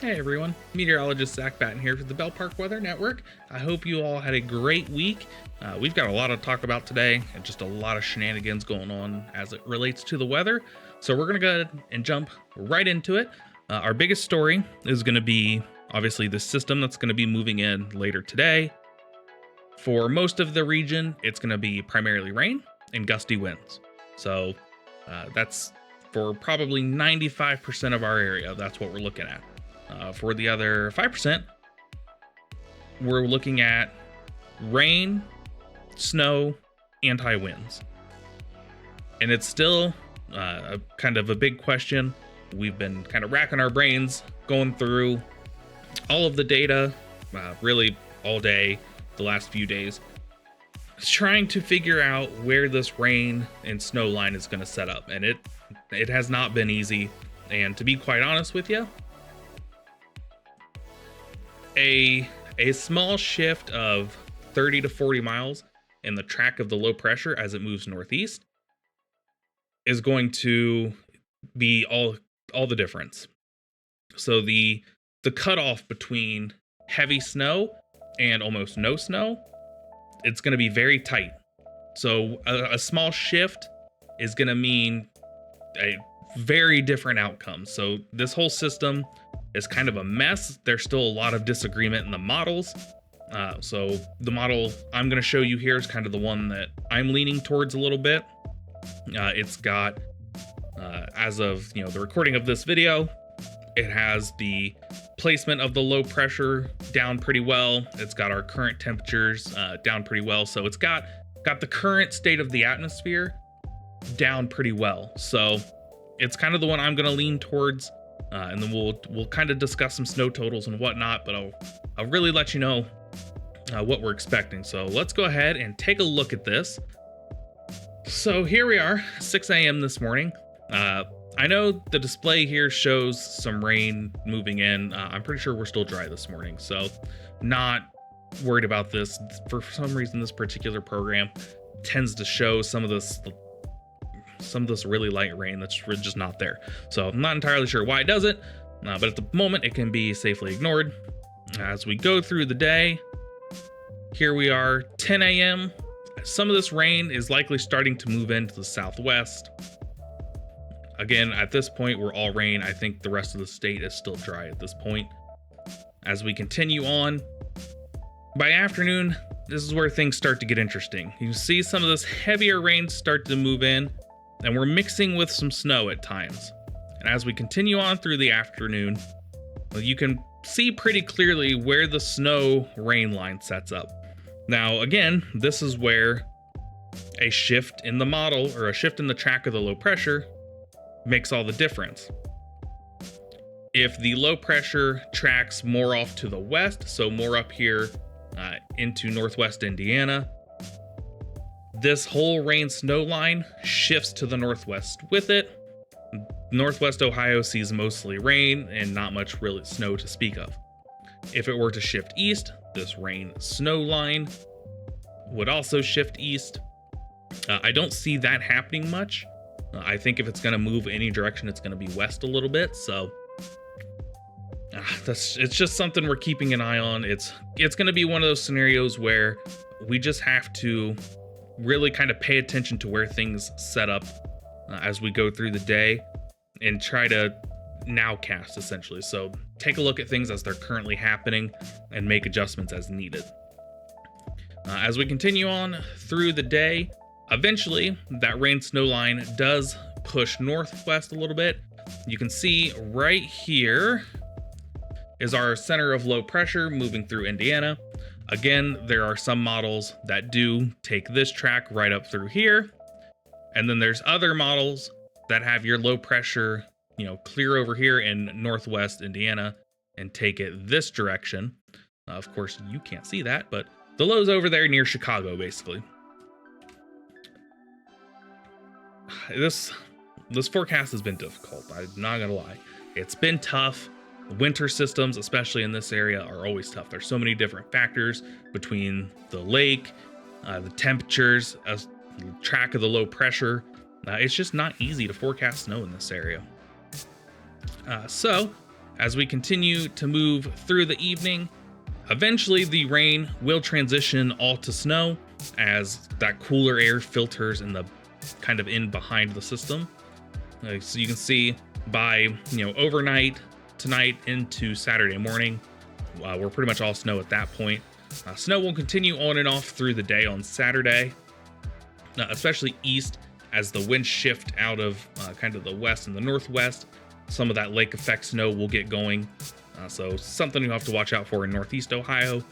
Hey everyone, meteorologist Zach Batten here for the Bell Park Weather Network. I hope you all had a great week. We've got a lot to talk about today and just a lot of shenanigans going on as it relates to the weather. So we're going to go ahead and jump right into it. Our biggest story is going to be obviously the system that's going to be moving in later today. For most of the region, it's going to be primarily rain and gusty winds. So that's for probably 95% of our area. That's what we're looking at. For the other 5%, we're looking at rain, snow, and high winds. And it's still kind of a big question. We've been kind of racking our brains, going through all of the data, really all day, the last few days, trying to figure out where this rain and snow line is going to set up. And it has not been easy. And to be quite honest with you, a small shift of 30 to 40 miles in the track of the low pressure as it moves northeast is going to be all the difference. So the cutoff between heavy snow and almost no snow, it's going to be very tight. So a small shift is going to mean a very different outcome. So this whole system is kind of a mess. There's still a lot of disagreement in the models. So the model I'm going to show you here is kind of the one that I'm leaning towards a little bit. It's got, as of the recording of this video, it has the placement of the low pressure down pretty well. It's got our current temperatures down pretty well. So it's got the current state of the atmosphere down pretty well. So it's kind of the one I'm going to lean towards. And then we'll kind of discuss some snow totals and whatnot, but I'll really let you know what we're expecting. So let's go ahead and take a look at this. So here we are, 6 a.m. this morning. I know the display here shows some rain moving in. I'm pretty sure we're still dry this morning, so not worried about this. For some reason, this particular program tends to show some of this really light rain that's just not there. So I'm not entirely sure why it does it, but at the moment it can be safely ignored. As we go through the day, here we are, 10 a.m. Some of this rain is likely starting to move into the southwest. Again, at this point, we're all rain. I think the rest of the state is still dry at this point. As we continue on, by afternoon, this is where things start to get interesting. You see some of this heavier rain start to move in, and we're mixing with some snow at times. And as we continue on through the afternoon, you can see pretty clearly where the snow rain line sets up. Now, again, this is where a shift in the model or a shift in the track of the low pressure makes all the difference. If the low pressure tracks more off to the west, so more up here into northwest Indiana, this whole rain snow line shifts to the northwest with it. Northwest Ohio sees mostly rain and not much really snow to speak of. If it were to shift east, this rain snow line would also shift east. I don't see that happening much. I think if it's going to move any direction, it's going to be west a little bit. So it's just something we're keeping an eye on. It's going to be one of those scenarios where we just have to really kind of pay attention to where things set up as we go through the day and try to nowcast essentially. So take a look at things as they're currently happening and make adjustments as needed. As we continue on through the day, eventually that rain snow line does push northwest a little bit. You can see right here is our center of low pressure moving through Indiana. Again, there are some models that do take this track right up through here. And then there's other models that have your low pressure, clear over here in northwest Indiana and take it this direction. Of course, you can't see that, but the low's over there near Chicago, basically. This forecast has been difficult. I'm not gonna lie. It's been tough. Winter systems, especially in this area, are always tough. There's so many different factors between the lake, the temperatures, track of the low pressure. It's just not easy to forecast snow in this area. So as we continue to move through the evening, eventually the rain will transition all to snow as that cooler air filters in the kind of in behind the system. So you can see by overnight tonight into Saturday morning, we're pretty much all snow at that point. Snow will continue on and off through the day on Saturday, especially east as the winds shift out of kind of the west and the northwest. Some of that lake effect snow will get going. So something you have to watch out for in Northeast Ohio.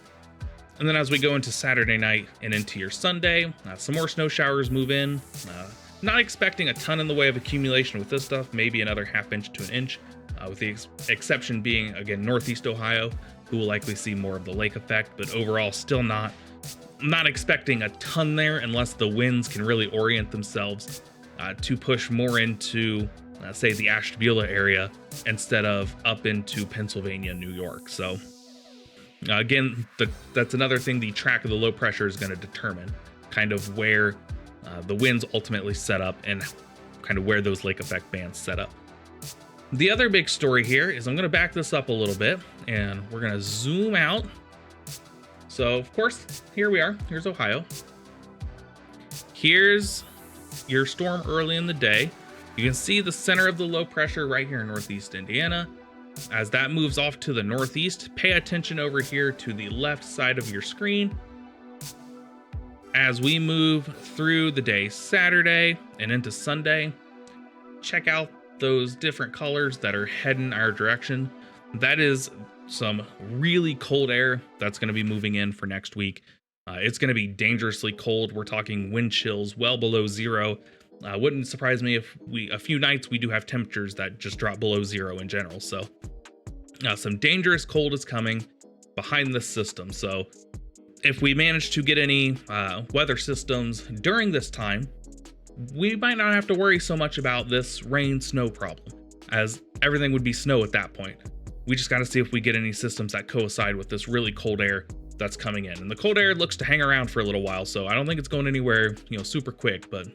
And then as we go into Saturday night and into your Sunday, some more snow showers move in. Not expecting a ton in the way of accumulation with this stuff, maybe another ½ inch to an inch, with the exception being, again, Northeast Ohio, who will likely see more of the lake effect, but overall still not expecting a ton there unless the winds can really orient themselves to push more into, say, the Ashtabula area instead of up into Pennsylvania, New York. So again, that's another thing the track of the low pressure is going to determine, kind of where the winds ultimately set up and kind of where those lake effect bands set up. The other big story here is I'm going to back this up a little bit and we're going to zoom out. So of course, here we are. Here's Ohio. Here's your storm early in the day. You can see the center of the low pressure right here in Northeast Indiana. As that moves off to the northeast, pay attention over here to the left side of your screen. As we move through the day Saturday and into Sunday, check out those different colors that are heading our direction. That is some really cold air that's going to be moving in for next week. It's going to be dangerously cold. We're talking wind chills well below zero. Wouldn't surprise me if a few nights we do have temperatures that just drop below zero in general. So some dangerous cold is coming behind this system. So if we manage to get any weather systems during this time, we might not have to worry so much about this rain snow problem, as everything would be snow at that point. We just got to see if we get any systems that coincide with this really cold air that's coming in. And the cold air looks to hang around for a little while, so I don't think it's going anywhere, super quick, but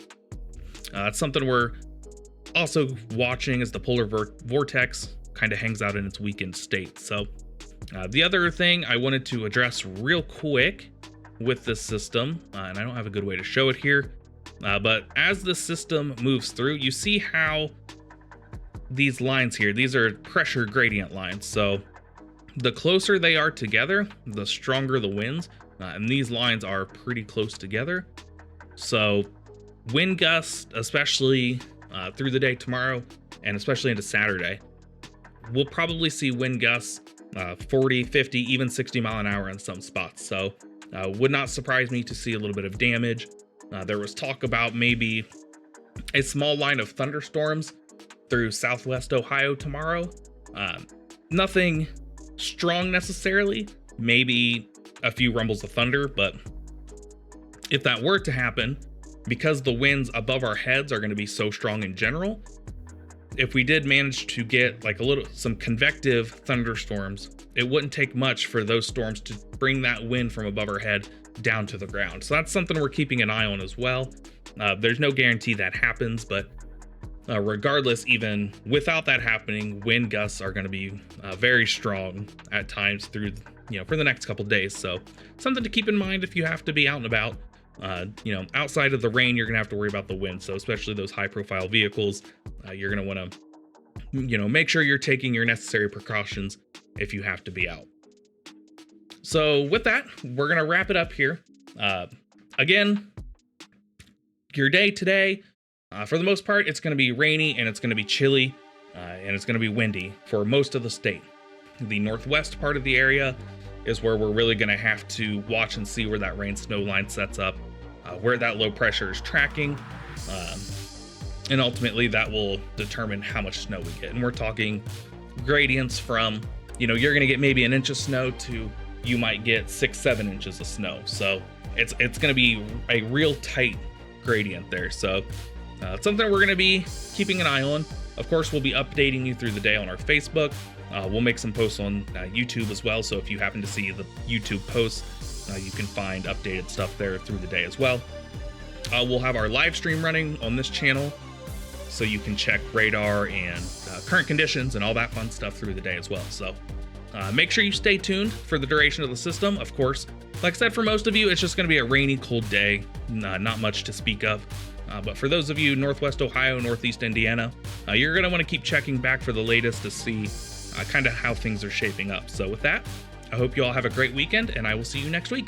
it's something we're also watching as the polar vortex kind of hangs out in its weakened state. So the other thing I wanted to address real quick with this system, and I don't have a good way to show it here, but as the system moves through, you see how these lines here, these are pressure gradient lines. So the closer they are together, the stronger the winds, and these lines are pretty close together. So wind gusts, especially through the day tomorrow, and especially into Saturday, we'll probably see wind gusts 40, 50, even 60 mile an hour in some spots. So would not surprise me to see a little bit of damage. There was talk about maybe a small line of thunderstorms through southwest Ohio tomorrow. Nothing strong necessarily, maybe a few rumbles of thunder, but if that were to happen, because the winds above our heads are going to be so strong in general, if we did manage to get like some convective thunderstorms, it wouldn't take much for those storms to bring that wind from above our head down to the ground. So that's something we're keeping an eye on as well. There's no guarantee that happens, but regardless, even without that happening, wind gusts are going to be very strong at times through, for the next couple days. So something to keep in mind if you have to be out and about. Outside of the rain, you're going to have to worry about the wind. So especially those high profile vehicles, you're going to want to, make sure you're taking your necessary precautions if you have to be out. So with that, we're going to wrap it up here. Again, your day today, for the most part, it's going to be rainy and it's going to be chilly and it's going to be windy for most of the state. The northwest part of the area is where we're really going to have to watch and see where that rain snow line sets up, where that low pressure is tracking. And ultimately that will determine how much snow we get. And we're talking gradients from, you're going to get maybe an inch of snow to you might get 6-7 inches of snow. So it's going to be a real tight gradient there. So it's something we're going to be keeping an eye on. Of course, we'll be updating you through the day on our Facebook. We'll make some posts on YouTube as well. So if you happen to see the YouTube posts, you can find updated stuff there through the day as well. We'll have our live stream running on this channel so you can check radar and current conditions and all that fun stuff through the day as well. So make sure you stay tuned for the duration of the system. Of course, like I said, for most of you, it's just going to be a rainy, cold day, not much to speak of. But for those of you Northwest Ohio, Northeast Indiana, you're going to want to keep checking back for the latest to see kind of how things are shaping up. So with that, I hope you all have a great weekend, and I will see you next week.